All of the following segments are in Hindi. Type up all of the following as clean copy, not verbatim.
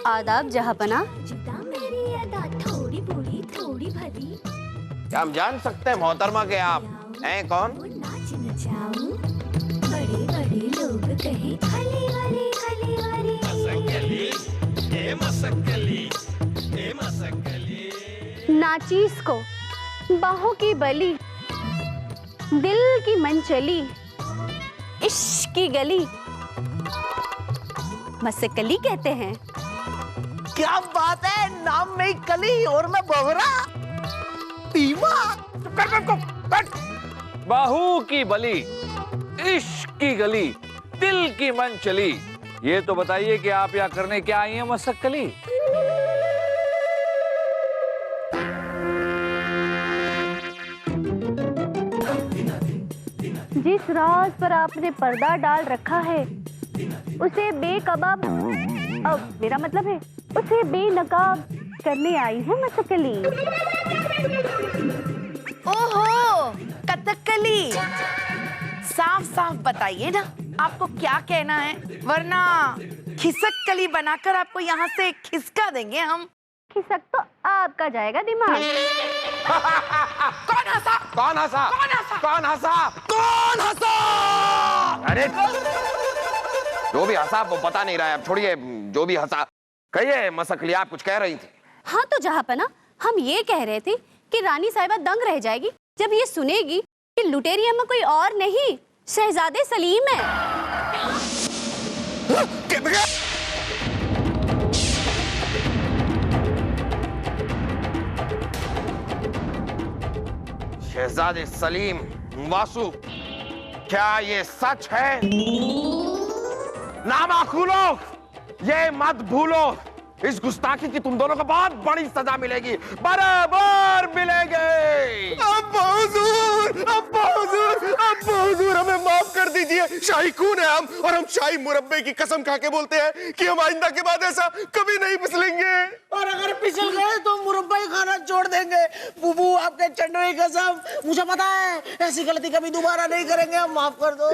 आदाब जहाँपना। क्या हम जान सकते हैं मोहतरमा के आप हैं कौन? बड़े बड़े लोग कहे खली वाली खली वाली। नाचीस को बाहों की बली, दिल की मनचली, इश्क की गली, मसकली कहते हैं। क्या बात है, नाम में ही कली और मैं बोहरा पीवा। बाहू की बली, इश्क की गली, दिल की मन चली। ये तो बताइए कि आप यहाँ करने क्या आई हैं मसक्कली? जिस राज पर आपने पर्दा डाल रखा है उसे बेकबाब, अब मेरा मतलब है उसे बेनकाब करने आई हूँ मसक्कली। ओहो, कथकली। साफ साफ बताइए ना आपको क्या कहना है, वरना खिसक कली बनाकर आपको यहाँ से खिसका देंगे हम। खिसक तो आपका जाएगा दिमाग। कौन हंसा? कौन हंसा? कौन हंसा? कौन हंसा? कौन हंसा? अरे जो भी हंसा वो पता नहीं रहा है, अब छोड़िए जो भी हंसा। कहिए मसकली, आप कुछ कह रही थी। हाँ तो जहाँपना, हम ये कह रहे थे कि रानी साहिबा दंग रह जाएगी जब ये सुनेगी कि लुटेरी अम्मा कोई और नहीं शहजादे सलीम है। शहजादे सलीम वासु, क्या ये सच है? नामाखू लोग, ये मत भूलो, इस गुस्ताखी की तुम दोनों को बहुत बड़ी सजा मिलेगी, बराबर मिलेगी। अब्बा हुजूर, हमें माफ कर दीजिए। शाही खून है हम, और हम शाही मुरब्बे की कसम खा के बोलते हैं कि हम आइंदा के बाद ऐसा कभी नहीं फिसलेंगे। और अगर फिसल गए तो मुरब्बा ही खाना छोड़ देंगे। बुबू, आपके चंडों की कसम, मुझे पता है ऐसी गलती कभी दोबारा नहीं करेंगे, हम माफ कर दो।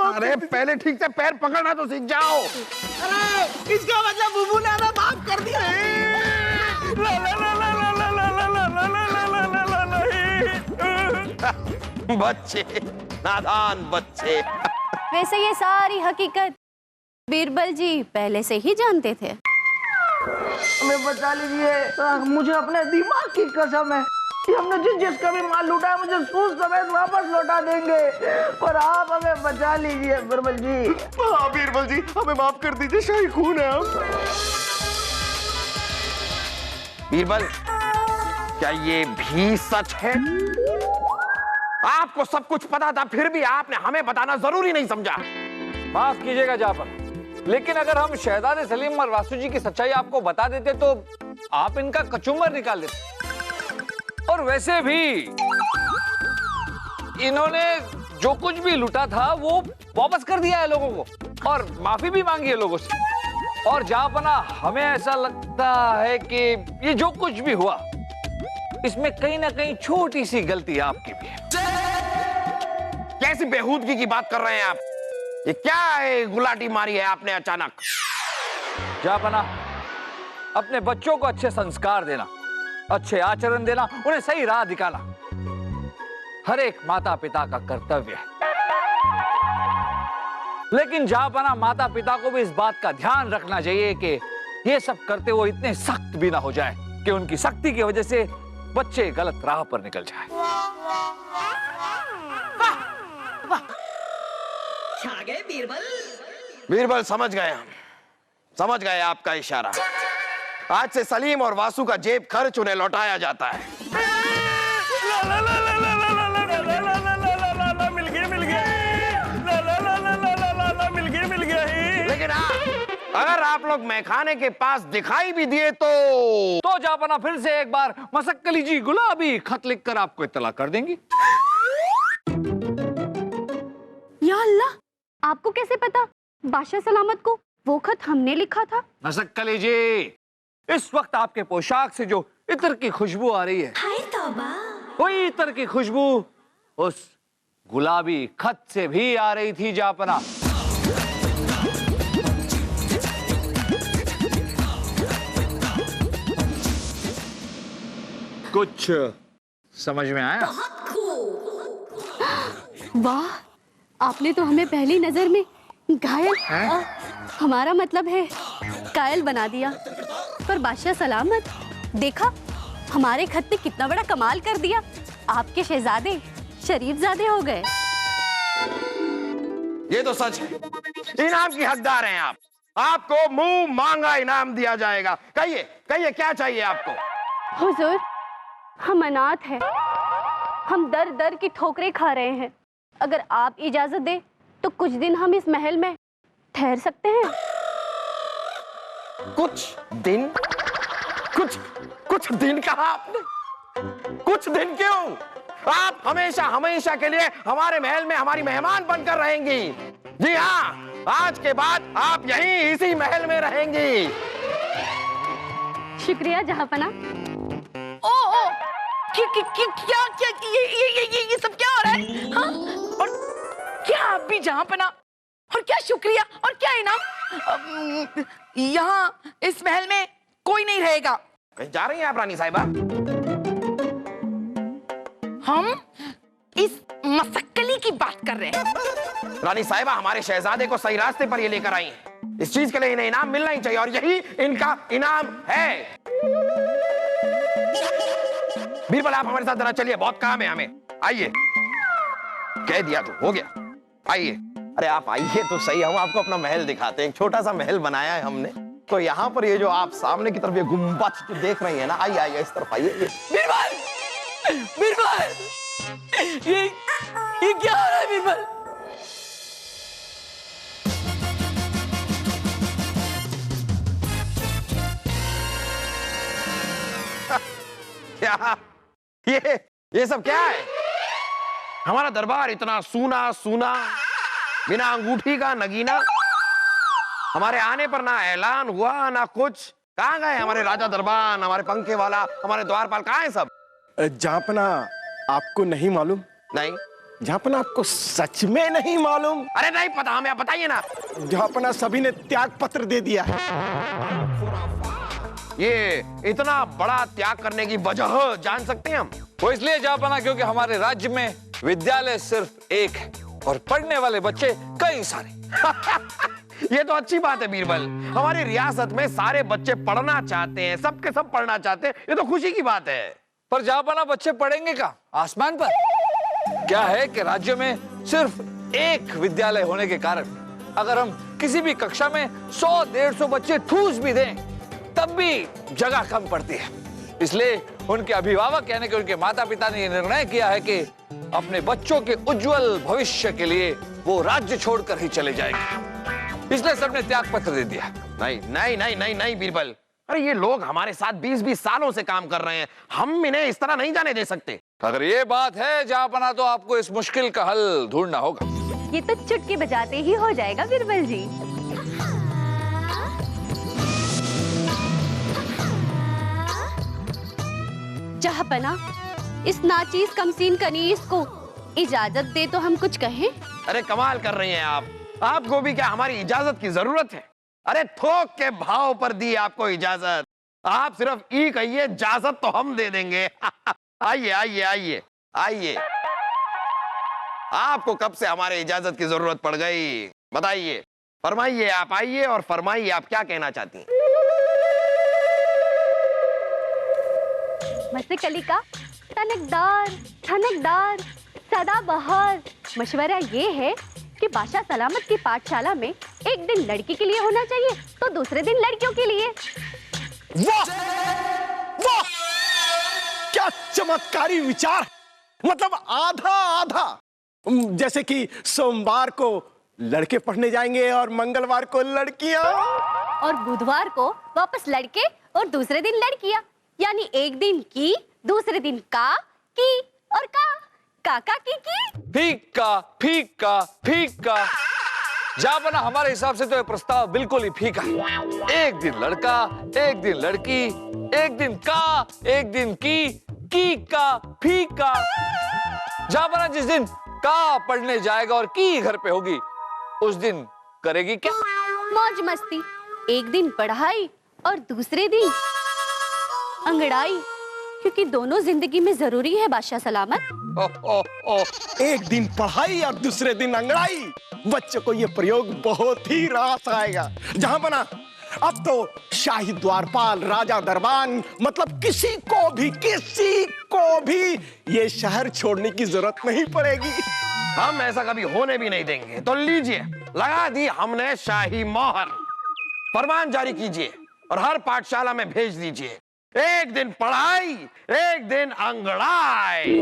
अरे पहले ठीक से पैर पकड़ना तो सीख जाओ। अरे इसका मतलब बुबू ने हमें माफ कर दिया। बच्चे, नादान बच्चे। वैसे ये सारी हकीकत बीरबल जी पहले से ही जानते थे। हमें बचा लीजिए, मुझे अपने दिमाग की कसम है कि हमने जिसका भी माल लूटा है मुझे सूद समेत वापस लौटा देंगे, पर आप हमें बचा लीजिए बीरबल जी। हाँ बीरबल जी, हमें माफ कर दीजिए, शाही खून है हम। बीरबल, क्या ये भी सच है? आपको सब कुछ पता था, फिर भी आपने हमें बताना जरूरी नहीं समझा। माफ कीजिएगा जाफर, लेकिन अगर हम शहजादे सलीम और वासु जी की सच्चाई आपको बता देते तो आप इनका कचूमर निकाल देते। और वैसे भी इन्होंने जो कुछ भी लूटा था वो वापस कर दिया है लोगों को, और माफी भी मांगी है लोगों से। और जापना, हमें ऐसा लगता है कि ये जो कुछ भी हुआ इसमें कहीं ना कहीं छोटी सी गलती आपकी भी है। कैसी बेहूदगी की बात कर रहे हैं आप? ये क्या है, गुलाटी मारी है आपने अचानक? जापना, अपने बच्चों को अच्छे संस्कार देना, अच्छे आचरण देना, उन्हें सही राह दिखाना हर एक माता पिता का कर्तव्य है। लेकिन जापना, माता पिता को भी इस बात का ध्यान रखना चाहिए कि ये सब करते हुए इतने सख्त भी ना हो जाए कि उनकी सख्ती की वजह से बच्चे गलत राह पर निकल जाए। बीरबल, समझ गए हम, समझ गए आपका इशारा। आज से सलीम और वासु का जेब खर्च उन्हें लौटाया जाता है। मिल गया। लेकिन हाँ, अगर आप लोग मैखाने के पास दिखाई भी दिए तो जापना फिर से एक बार मसक्कली जी गुलाबी खत लिखकर आपको इत्तला कर देंगी। या अल्लाह, आपको कैसे पता? बादशाह सलामत को वो खत हमने लिखा था। मसक्कली जी, इस वक्त आपके पोशाक से जो इत्र की खुशबू आ रही है, हाय तौबा, वही इत्र की खुशबू उस गुलाबी खत से भी आ रही थी जापना। कुछ समझ में आया? वाह, आपने तो हमें पहली नजर में घायल हमारा मतलब है कायल बना दिया। पर बादशाह सलामत, देखा हमारे खत ने कितना बड़ा कमाल कर दिया। आपके शहजादे शरीफजादे हो गए। ये तो सच है, इनाम की हकदार हैं आप। आपको मुंह मांगा इनाम दिया जाएगा। कहिए कहिए, क्या चाहिए आपको? हुजूर, हम अनाथ हैं, हम दर दर की ठोकरें खा रहे हैं। अगर आप इजाजत दें तो कुछ दिन हम इस महल में ठहर सकते हैं। कुछ दिन? कुछ दिन कहा आपने? कुछ दिन क्यों? आप हमेशा हमेशा के लिए हमारे महल में हमारी मेहमान बनकर रहेंगी। जी हाँ, आज के बाद आप यहीं इसी महल में रहेंगी। शुक्रिया जहांपना। ओ क्या ये सब क्या हो रहा है? हाँ? और क्या आप भी जहांपना, और क्या शुक्रिया, और क्या इनाम? यहाँ इस महल में कोई नहीं रहेगा। कहीं जा रही हैं आप रानी साहिबा? हम इस मसक्कली की बात कर रहे हैं। रानी साहिबा हमारे शहजादे को सही रास्ते पर ये लेकर आई हैं। इस चीज के लिए इन्हें इनाम मिलना ही चाहिए और यही इनका इनाम है। बीरबल, आप हमारे साथ जरा चलिए, बहुत काम है हमें। आइए, कह दिया तो हो गया। आइए। अरे आप आइए तो सही, हम आपको अपना महल दिखाते हैं। एक छोटा सा महल बनाया है हमने। तो यहाँ पर ये जो आप सामने की तरफ ये गुंबद देख रही है ना, आइए आइए इस तरफ आइए। बीरबल, बीरबल, ये क्या हो रहा है बीरबल? क्या ये सब क्या है? हमारा दरबार इतना सूना सूना, बिना अंगूठी का नगीना। हमारे आने पर ना ऐलान हुआ ना कुछ। कहाँ गए हमारे राजा दरबार, हमारे पंखे वाला, हमारे द्वारपाल, कहाँ है सब? जहांपना, आपको नहीं मालूम? नहीं। जहांपना, आपको सच में नहीं मालूम? अरे नहीं पता हमें, बताइए ना। जहांपना, सभी ने त्याग पत्र दे दिया है। ये इतना बड़ा त्याग करने की वजह जान सकते हैं हम? वो इसलिए जहांपना क्योंकि हमारे राज्य में विद्यालय सिर्फ एक है और पढ़ने वाले बच्चे कई सारे। ये तो अच्छी बात है बीरबल। हमारी रियासत में सारे बच्चे पढ़ना चाहते हैं, सबके सब पढ़ना चाहते हैं। ये तो खुशी की बात है। पर जहांपना, बच्चे पढ़ेंगे कहाँ? आसमान पर? क्या है कि राज्य में सिर्फ एक विद्यालय होने के कारण अगर हम किसी भी कक्षा में 100-150 बच्चे ठूस भी दें तब भी जगह कम पड़ती है। इसलिए उनके अभिभावक यानी कि उनके माता पिता ने यह निर्णय किया है कि अपने बच्चों के उज्जवल भविष्य के लिए वो राज्य छोड़कर ही चले जाएंगे। इसलिए सबने त्याग पत्र दे दिया। नहीं नहीं नहीं नहीं नहीं बीरबल, अरे ये लोग हमारे साथ 20-20 सालों से काम कर रहे हैं, हम इन्हें इस तरह नहीं जाने दे सकते। अगर ये बात है जहांपना, तो आपको इस मुश्किल का हल ढूंढना होगा। ये तो चुटकी बजाते ही हो जाएगा बीरबल जी। जहांपना, इस नाचीज कमसीन कनीज को इजाजत दे तो हम कुछ कहें। अरे कमाल कर रही हैं आप। आपको भी क्या हमारी इजाजत की जरूरत है? अरे थोक के भाव पर दी आपको इजाजत। आप सिर्फ ई कहिए, इजाजत तो हम दे देंगे। आइए आइए आइए आइए। आपको कब से हमारे इजाजत की जरूरत पड़ गई? बताइए, फरमाइए। आप आइए और फरमाइए, आप क्या कहना चाहती हैं? मस्तिकली का टनकदार ठनकदार सदाबहार मशवरा ये है कि बादशाह सलामत की पाठशाला में एक दिन लड़की के लिए होना चाहिए तो दूसरे दिन लड़कियों के लिए। वाह वाह, क्या चमत्कारी विचार! मतलब आधा आधा, जैसे कि सोमवार को लड़के पढ़ने जाएंगे और मंगलवार को लड़कियां, और बुधवार को वापस लड़के और दूसरे दिन लड़कियां। यानी एक दिन की, दूसरे दिन का की और काका की। फीका फीका फीका। जहांपना, हमारे हिसाब से तो ये प्रस्ताव बिल्कुल ही फीका है। एक दिन लड़का, एक दिन लड़की, एक दिन का, एक दिन की का फीका। जहांपना, जिस दिन का पढ़ने जाएगा और की घर पे होगी उस दिन करेगी क्या? मौज मस्ती। एक दिन पढ़ाई और दूसरे दिन अंगड़ाई। क्योंकि दोनों जिंदगी में जरूरी है बादशाह सलामत। एक दिन पढ़ाई और दूसरे दिन अंगड़ाई। बच्चों को ये प्रयोग बहुत ही रास आएगा। जहां बना अब तो शाही द्वारपाल, राजा दरबान, मतलब किसी को भी ये शहर छोड़ने की जरूरत नहीं पड़ेगी। हम ऐसा कभी होने भी नहीं देंगे। तो लीजिए, लगा दी हमने शाही मोहर। फरमान जारी कीजिए और हर पाठशाला में भेज दीजिए। एक दिन पढ़ाई, एक दिन अंगड़ाई।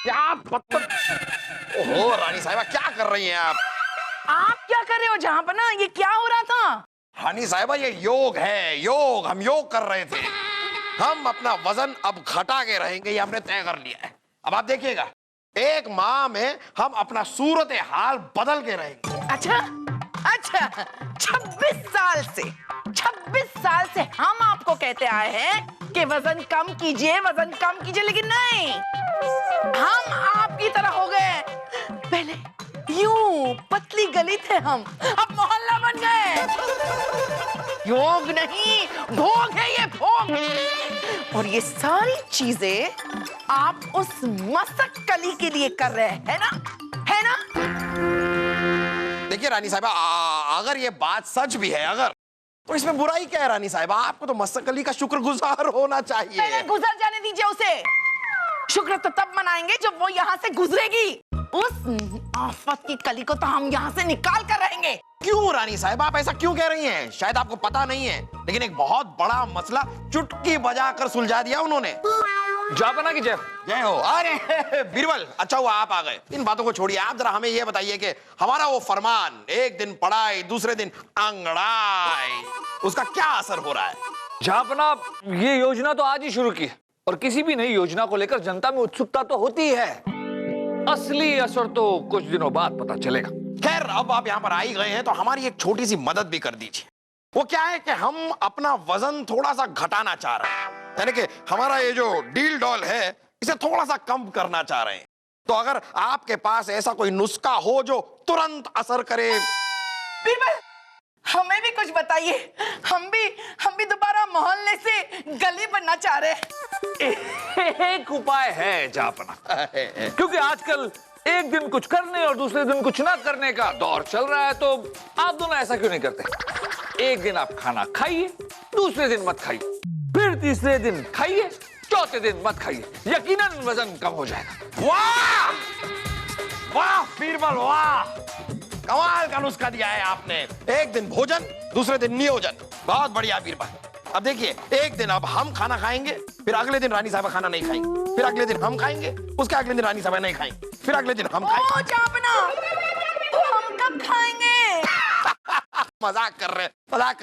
क्या मतलब? ओहो रानी साहिबा, क्या कर रही हैं आप? आप क्या कर रहे हो जहाँपना? ये क्या हो रहा था? रानी साहिबा, ये योग है, योग। हम योग कर रहे थे। हम अपना वजन अब घटा के रहेंगे, ये हमने तय कर लिया है। अब आप देखिएगा, एक माह में हम अपना सूरत हाल बदल के रहेंगे। अच्छा अच्छा, 26 साल से हम आपको कहते आए हैं कि वजन कम कीजिए, वजन कम कीजिए, लेकिन नहीं, हम आपकी तरह हो गए। पहले यूं पतली गली थे हम, अब मोहल्ला बन गए। योग नहीं, भोग है ये, भोग। और ये सारी चीजें आप उस मसक कली के लिए कर रहे हैं ना, है ना? देखिए रानी साहिबा, अगर ये बात सच भी है, अगर, तो इसमें बुराई क्या है रानी साहिबा? आपको तो मसक अली का शुक्रगुजार होना चाहिए। पहले गुजर जाने दीजिए उसे। शुक्र तो तब मनाएंगे जब वो यहाँ से गुजरेगी। उस आफत की कली को तो हम यहाँ से निकाल कर रहेंगे। क्यों रानी साहिबा, आप ऐसा क्यों कह रही हैं? शायद आपको पता नहीं है, लेकिन एक बहुत बड़ा मसला चुटकी बजाकर सुलझा दिया उन्होंने। जापना की जय। जय हो। अरे बीरबल, अच्छा हुआ आप आ गए। इन बातों को छोड़िए, आप जरा हमें यह बताइए कि हमारा वो फरमान, एक दिन पढ़ाई दूसरे दिन अंगड़ाई, उसका क्या असर हो रहा है? जापना, ये योजना तो आज ही शुरू की है और किसी भी नई योजना को लेकर जनता में उत्सुकता तो होती है। असली असर तो कुछ दिनों बाद पता चलेगा। खैर, अब आप यहाँ पर आ ही गए हैं तो हमारी एक छोटी सी मदद भी कर दीजिए। वो क्या है कि हम अपना वजन थोड़ा सा घटाना चाह रहे हैं, यानी कि हमारा ये जो डील डॉल है इसे थोड़ा सा कम करना चाह रहे हैं। तो अगर आपके पास ऐसा कोई नुस्खा हो जो तुरंत असर करे। बीरबल, हमें भी कुछ बताइए। हम भी दोबारा मोहल्ले से गली बनना चाह रहे हैं। एक उपाय है जापना, क्योंकि आजकल एक दिन कुछ करने और दूसरे दिन कुछ ना करने का दौर चल रहा है, तो आप दोनों ऐसा क्यों नहीं करते? एक दिन आप खाना खाइए, दूसरे दिन मत खाइए, फिर तीसरे दिन खाइए, चौथे दिन मत खाइए, यकीनन वजन कम हो जाएगा। वाह वाह बीरबल, वाह, कमाल का नुस्खा दिया है आपने। एक दिन भोजन, दूसरे दिन नियोजन। बहुत बढ़िया बीरबल। अब देखिए, एक दिन अब हम खाना खाएंगे, फिर अगले दिन रानी साहबा खाना नहीं खाएंगे, फिर अगले दिन हम खाएंगे, उसके अगले दिन रानी साहबा नहीं खाएंगे, फिर अगले दिन हम खाएंगे। ओ जापना, तो हम कब खाएंगे? मजाक कर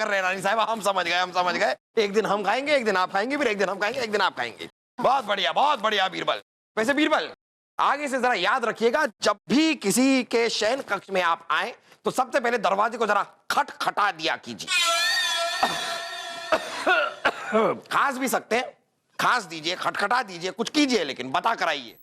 रहे हैं रानी साहबा, हम समझ गए। एक दिन हम खाएंगे, एक दिन आप खाएंगे, फिर एक दिन हम खाएंगे, एक दिन आप खाएंगे। बहुत बढ़िया बीरबल। वैसे बीरबल, आगे से जरा याद रखिएगा, जब भी किसी के शयन कक्ष में आप आए तो सबसे पहले दरवाजे को जरा खटखटा दिया कीजिए। खांस भी सकते हैं, खांस दीजिए, खटखटा दीजिए, कुछ कीजिए, लेकिन बता कर आइए।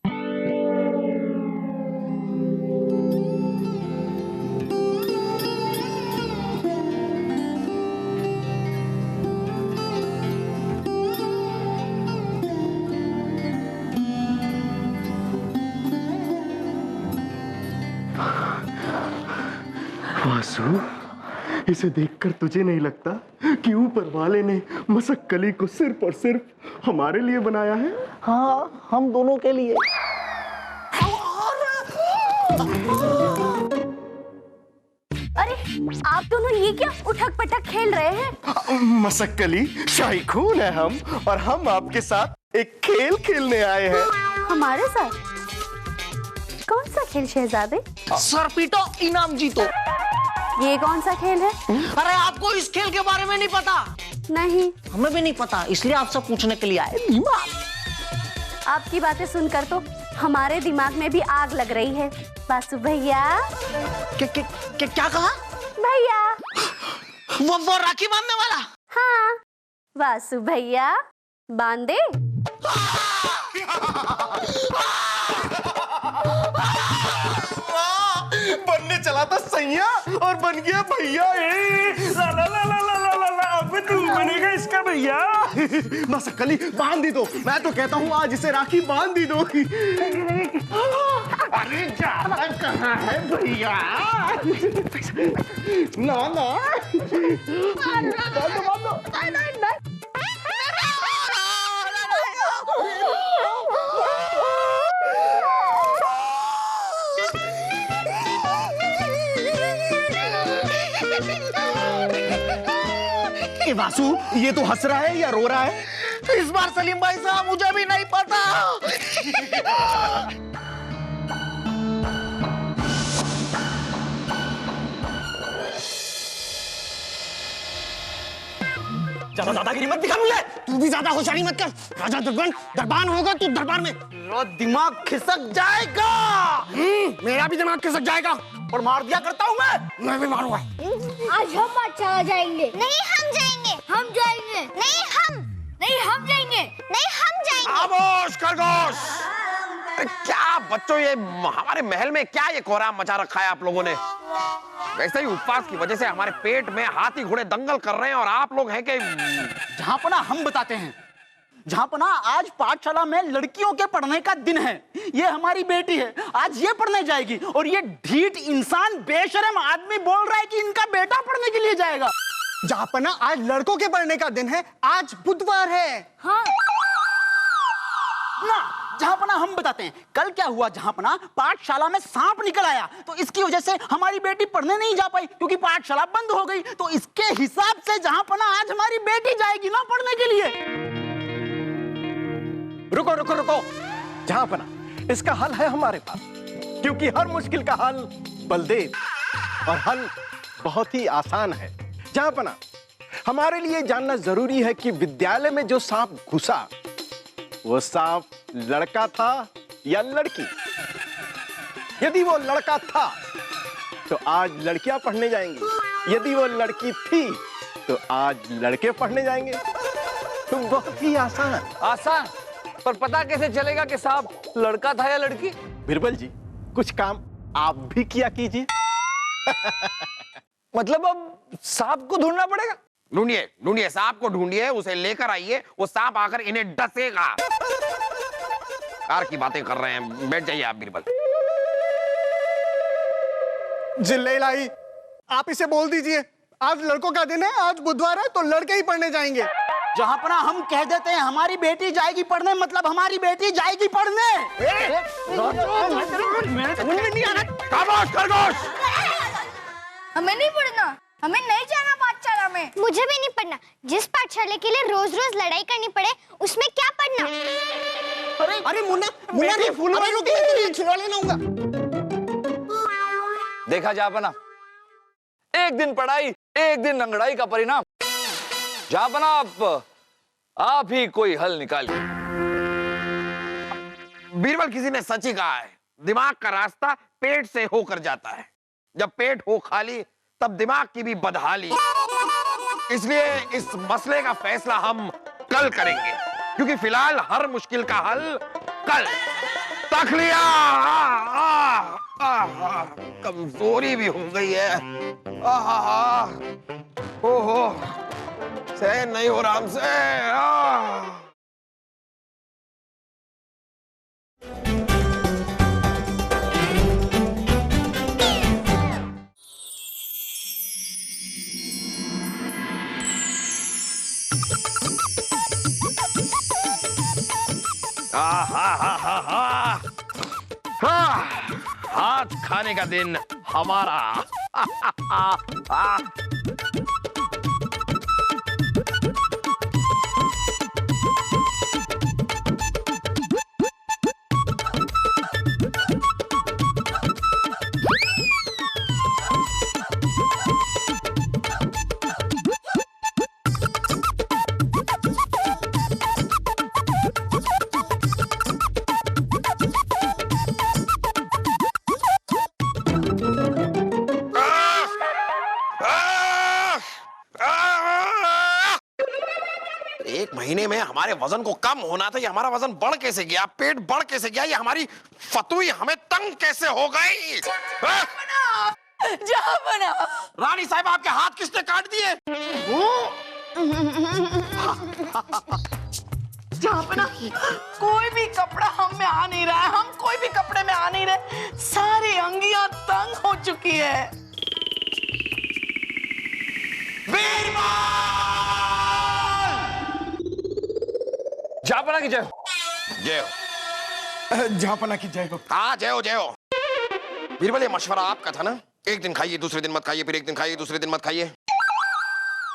वासु, इसे देखकर तुझे नहीं लगता कि ऊपर वाले ने मसक कली को सिर्फ और सिर्फ हमारे लिए बनाया है? हाँ, हम दोनों के लिए। अरे आप दोनों ये क्या उठक पटक खेल रहे हैं? मसक कली, शाही खून है हम, और हम आपके साथ एक खेल खेलने आए हैं। हमारे साथ? कौन सा खेल शहजादे? सर पीटो, इनाम जीतो। ये कौन सा खेल है? अरे आपको इस खेल के बारे में नहीं पता? नहीं। हमें भी नहीं पता, इसलिए आपसे पूछने के लिए आए। आपकी बातें सुनकर तो हमारे दिमाग में भी आग लग रही है। वासु भैया। क्या कहा? भैया। वो राखी बांधने वाला? हाँ, वासु भैया बांधे। बनने चला था सैया और बन गया भैया। ला ला ला ला ला ला ला ला, अब तू बनेगा इसका भैया। बस कली बांध दी दो, मैं तो कहता हूँ आज इसे राखी बांध दी दो। अरे जाना कहाँ है भैया? ना ना बांध दो। वासु, ये तो हंस रहा है या रो रहा है? इस बार सलीम भाई साहब मुझे भी नहीं पता। ज्यादा दादागिरी मत दिखा मुझे। तू भी ज्यादा होशियारी मत कर। राजा दरबान होगा तू दरबार में। दिमाग खिसक जाएगा। मेरा भी दिमाग खिसक जाएगा और मार दिया करता हूँ मैं भी मारूंगा। आज हम बादशाह जाएंगे। नहीं हम जाएंगे। हम जाएंगे। नहीं हम जाएंगे। नहीं हम जाएंगे। खामोश खरगोश। क्या बच्चों, ये हमारे महल में क्या ये कोहराम मचा रखा है आप लोगों ने? वैसे ही उपवास की वजह से हमारे पेट में हाथी घोड़े दंगल कर रहे हैं और आप लोग हैं कि जहाँपना हम बताते हैं। जहाँपना आज पाठशाला में लड़कियों के पढ़ने का दिन है। ये हमारी बेटी है, आज ये पढ़ने जाएगी और ये ढीठ इंसान बेशरम आदमी बोल रहा है कि इनका बेटा पढ़ने के लिए जाएगा। जहाँपना आज लड़कों के पढ़ने का दिन है, आज बुधवार है। हाँ। ना जहाँपना हम बताते हैं, कल क्या हुआ जहाँपना, पाठशाला में सांप निकल आया तो इसकी वजह से हमारी बेटी पढ़ने नहीं जा पाई क्योंकि पाठशाला बंद हो गई। तो इसके हिसाब से जहाँपना आज हमारी बेटी जाएगी ना पढ़ने के लिए। रुको रुको रुको जहाँपना, इसका हल है हमारे पास, क्योंकि हर मुश्किल का हल बलदेव और हल बहुत ही आसान है। जहाँपना, हमारे लिए जानना जरूरी है कि विद्यालय में जो सांप घुसा वो सांप लड़का था या लड़की। यदि वो लड़का था तो आज लड़कियां पढ़ने जाएंगी, यदि वो लड़की थी तो आज लड़के पढ़ने जाएंगे। तो बहुत ही आसान, पर पता कैसे चलेगा कि सांप लड़का था या लड़की? बिरबल जी, कुछ काम आप भी किया कीजिए। मतलब अब सांप को ढूंढना पड़ेगा? ढूंढिए सांप को ढूंढिए, उसे लेकर आइए, वो सांप आकर इन्हें डसेगा। कार की बातें कर रहे हैं, बैठ जाइए आप बीरबल। जिल्ले इलाही, आप इसे बोल दीजिए आज लड़कों का दिन है, आज बुधवार है तो लड़के ही पढ़ने जाएंगे। जहाँपना हम कह देते हैं हमारी बेटी जाएगी पढ़ने, मतलब हमारी बेटी जाएगी पढ़ने। खामोश खरगोश। हमें नहीं पढ़ना, हमें नहीं जाना पाठशाला में। मुझे भी नहीं पढ़ना। जिस पाठशाला के लिए रोज रोज लड़ाई करनी पड़े उसमें क्या पढ़ना। अरे मुन्ना फूल वाले लोग के लिए छिलवाने लाऊंगा। देखा जहाँपना, एक दिन पढ़ाई एक दिन लंगड़ाई का परिणाम। जहाँपना आप ही कोई हल निकालिए। बीरबल, किसी ने सच ही कहा है, दिमाग का रास्ता पेट से होकर जाता है। जब पेट हो खाली तब दिमाग की भी बदहाली। इसलिए इस मसले का फैसला हम कल करेंगे, क्योंकि फिलहाल हर मुश्किल का हल कल तक लिया। कमजोरी भी हो गई है। ओहो, सहन नहीं हो रहा हमसे। हाथ खाने का दिन हमारा। हमारे वजन को कम होना था, ये हमारा वजन बढ़ कैसे गया, पेट बढ़ कैसे गया, ये हमारी फतुई हमें तंग कैसे हो गई? जहाँ बना रानी साहब, आपके हाथ किसने काट दिए? जहाँ बना कोई भी कपड़ा हम में आ नहीं रहा है, हम कोई भी कपड़े में आ नहीं रहे, सारी अंगियां तंग हो चुकी है। जापना की जय। जय हो। जहापना की जय हो। हाँ, जय हो, जय हो। बीरबल, ये मशवरा आपका था ना, एक दिन खाइए दूसरे दिन मत खाइए, फिर एक दिन खाइए दूसरे दिन मत खाइए।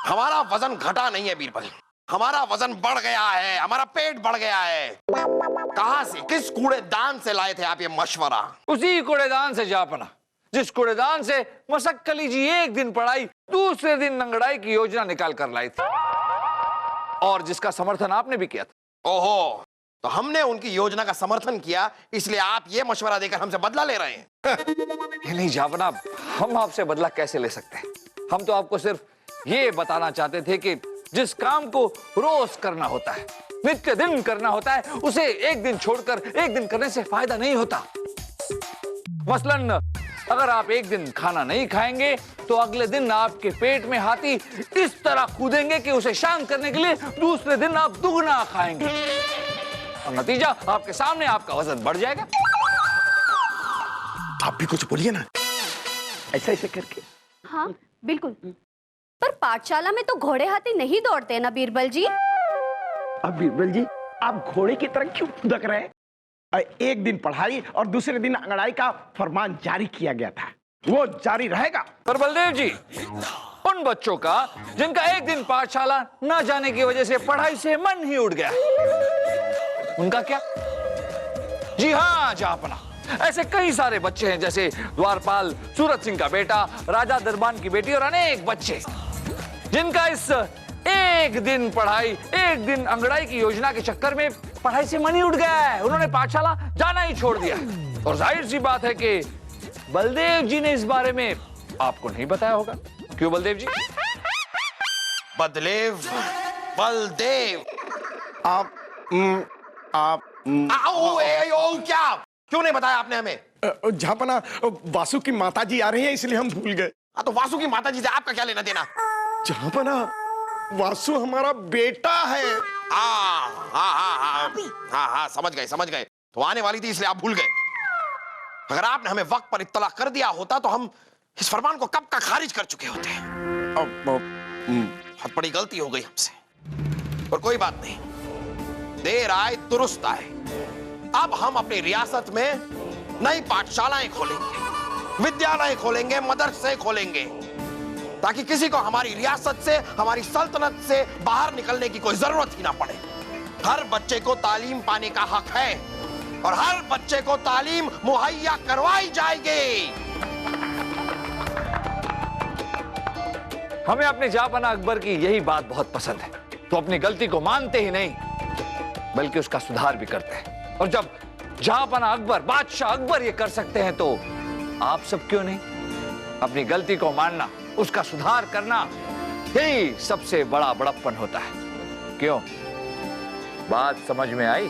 हमारा वजन घटा नहीं है बीरबल, हमारा वजन बढ़ गया है, हमारा पेट बढ़ गया है। कहां से, किस कूड़ेदान से लाए थे आप ये मशवरा? उसी कूड़ेदान से जापना, जिस कूड़ेदान से मशक्कली जी एक दिन पढ़ाई दूसरे दिन लंगड़ाई की योजना निकाल कर लाई थी, और जिसका समर्थन आपने भी किया था। ओहो, तो हमने उनकी योजना का समर्थन किया, इसलिए आप ये मशवरा देकर हमसे बदला ले रहे हैं? नहीं जापना, हम आपसे बदला कैसे ले सकते हैं? हम तो आपको सिर्फ ये बताना चाहते थे कि जिस काम को रोज करना होता है, नित्य दिन करना होता है, उसे एक दिन छोड़कर एक दिन करने से फायदा नहीं होता। मसलन अगर आप एक दिन खाना नहीं खाएंगे तो अगले दिन आपके पेट में हाथी इस तरह कूदेंगे कि उसे शांत करने के लिए दूसरे दिन आप दुगना खाएंगे, और नतीजा आपके सामने, आपका वजन बढ़ जाएगा। आप भी कुछ बोलिए ना, ऐसा ऐसे करके। हाँ बिल्कुल, पर पाठशाला में तो घोड़े हाथी नहीं दौड़ते ना बीरबल जी। अब बीरबल जी, आप घोड़े की तरह क्यों फुदक रहे हैं? एक दिन पढ़ाई और दूसरे दिन अंगड़ाई का फरमान जारी किया गया था, वो जारी रहेगा। पर बलदेव जी, उन बच्चों का जिनका एक दिन पाठशाला न जाने की वजह से पढ़ाई से मन ही उड़ गया, उनका क्या? जी हाँ जापना, ऐसे कई सारे बच्चे हैं, जैसे द्वारपाल सूरत सिंह का बेटा, राजा दरबान की बेटी और अनेक बच्चे, जिनका इस एक दिन पढ़ाई एक दिन अंगड़ाई की योजना के चक्कर में पढ़ाई से मन ही उड़ गया है। उन्होंने पाठशाला जाना ही छोड़ दिया, और जाहिर सी बात है कि बलदेव जी ने इस बारे में आपको नहीं बताया होगा। क्यों बलदेव जी? बलदेव, क्या, क्यों नहीं बताया आपने हमें? जहापना, वासु की माताजी आ रही हैं, इसलिए हम भूल गए। तो वासु की माताजी से आपका क्या लेना देना? जहापना, वासु हमारा बेटा है। हाँ, समझ गए। तो आने वाली थी इसलिए आप भूल गए। अगर आपने हमें वक्त पर इत्तला कर दिया होता तो हम इस फरमान को कब का खारिज कर चुके होते। बहुत बड़ी गलती हो गई हमसे, पर कोई बात नहीं, देर आए दुरुस्त आए। अब हम अपनी रियासत में नई पाठशालाएं खोलेंगे, विद्यालय खोलेंगे, मदरसे खोलेंगे, ताकि किसी को हमारी रियासत से, हमारी सल्तनत से बाहर निकलने की कोई जरूरत ही ना पड़े। हर बच्चे को तालीम पाने का हक है, और हर बच्चे को तालीम मुहैया करवाई जाएगी। हमें अपने जापना अकबर की यही बात बहुत पसंद है, तो अपनी गलती को मानते ही नहीं बल्कि उसका सुधार भी करते हैं। और जब जापना अकबर, बादशाह अकबर ये कर सकते हैं तो आप सब क्यों नहीं? अपनी गलती को मानना, उसका सुधार करना, यही सबसे बड़ा बड़प्पन होता है। क्यों, बात समझ में आई?